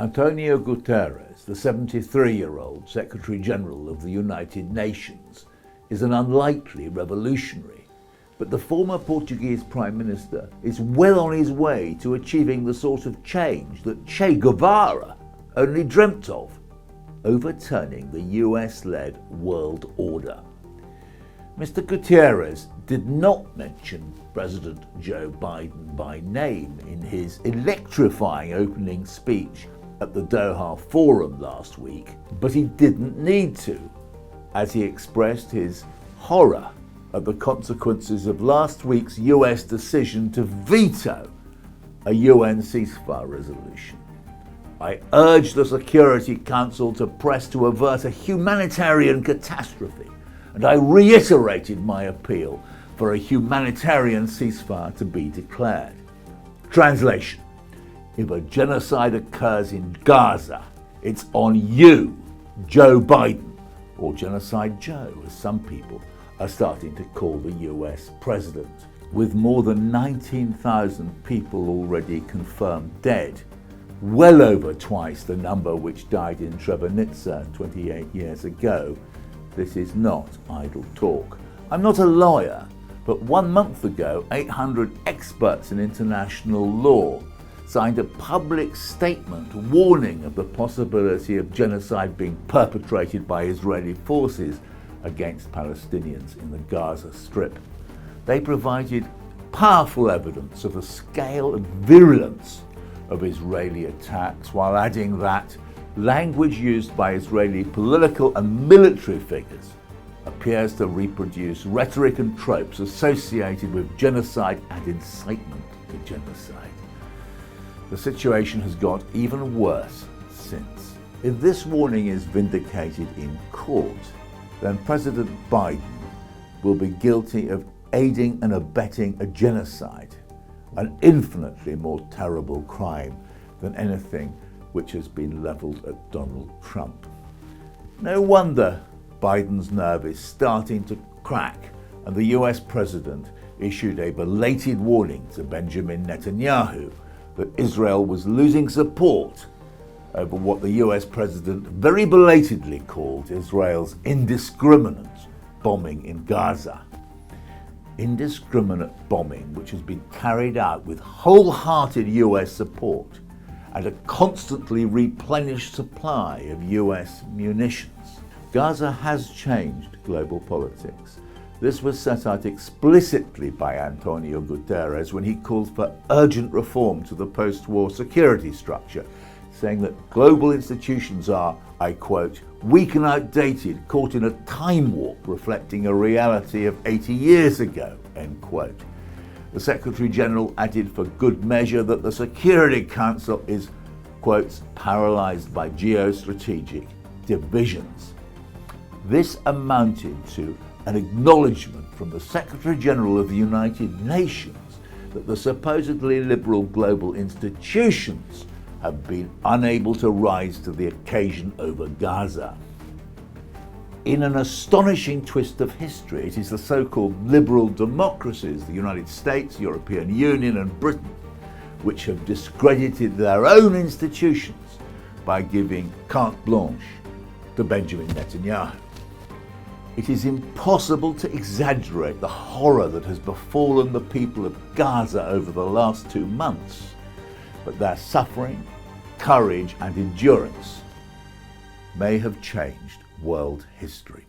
Antonio Guterres, the 73-year-old Secretary General of the United Nations, is an unlikely revolutionary, but the former Portuguese Prime Minister is well on his way to achieving the sort of change that Che Guevara only dreamt of, overturning the US-led world order. Mr. Guterres did not mention President Joe Biden by name in his electrifying opening speech at the Doha Forum last week, but he didn't need to, as he expressed his horror at the consequences of last week's US decision to veto a UN ceasefire resolution. I urge the Security Council to press to avert a humanitarian catastrophe, and I reiterated my appeal for a humanitarian ceasefire to be declared. Translation: if a genocide occurs in Gaza, it's on you, Joe Biden, or Genocide Joe, as some people are starting to call the US president. With more than 19,000 people already confirmed dead, well over twice the number which died in Srebrenica 28 years ago, this is not idle talk. I'm not a lawyer, but 1 month ago, 800 experts in international law signed a public statement warning of the possibility of genocide being perpetrated by Israeli forces against Palestinians in the Gaza Strip. They provided powerful evidence of the scale and virulence of Israeli attacks, while adding that language used by Israeli political and military figures appears to reproduce rhetoric and tropes associated with genocide and incitement to genocide. The situation has got even worse since. If this warning is vindicated in court, then President Biden will be guilty of aiding and abetting a genocide, an infinitely more terrible crime than anything which has been levelled at Donald Trump. No wonder Biden's nerve is starting to crack, and the US president issued a belated warning to Benjamin Netanyahu that Israel was losing support over what the US president very belatedly called Israel's indiscriminate bombing in Gaza. Indiscriminate bombing which has been carried out with wholehearted US support and a constantly replenished supply of US munitions. Gaza has changed global politics. This was set out explicitly by Antonio Guterres when he called for urgent reform to the post-war security structure, saying that global institutions are, I quote, weak and outdated, caught in a time warp reflecting a reality of 80 years ago, end quote. The Secretary General added for good measure that the Security Council is, quotes, paralysed by geostrategic divisions. This amounted to an acknowledgement from the Secretary General of the United Nations that the supposedly liberal global institutions have been unable to rise to the occasion over Gaza. In an astonishing twist of history, it is the so-called liberal democracies, the United States, European Union and Britain, which have discredited their own institutions by giving carte blanche to Benjamin Netanyahu. It is impossible to exaggerate the horror that has befallen the people of Gaza over the last 2 months, but their suffering, courage and endurance may have changed world history.